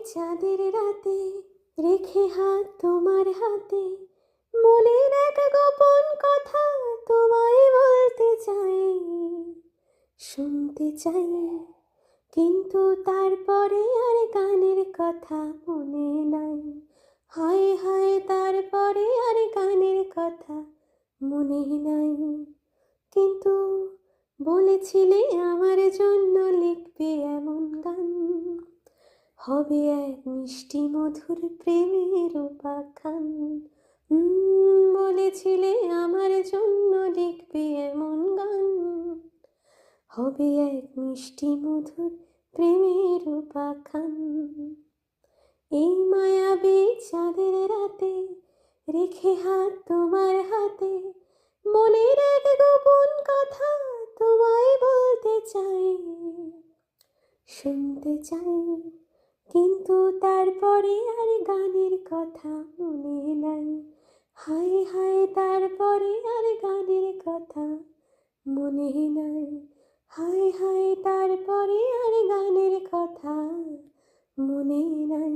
চাঁদের রাতে রেখে হাত তোমার হাতে, মনের এক গোপন কথা তোমায় বলতে চাই, শুনতে চাই। কিন্তু তারপরে আর গানের কথা মনে নাই। হায় হায়, তারপরে আর গানের কথা মনে নাই। কিন্তু বলেছিলে আমার জন্য লিখবে এমন গান, হবে এক মিষ্টি মধুর প্রেমের উপাখ্যান। বলেছিলে আমার জন্য লিখবে এমন গান, হবে এক মিষ্টি মধুর প্রেমের উপাখ্যান। এই মায়াবী চাঁদের রাতে রেখে হাত তোমার হাতে, মনের এক গোপন কথা তোমায় বলতে চাই, শুনতে চাই। কিন্তু তারপরে আর গানের কথা মনে নাই। হায় হায়, তারপরে আর গানের কথা মনে নাই। হায় হায়, তারপরে আর গানের কথা মনে নাই।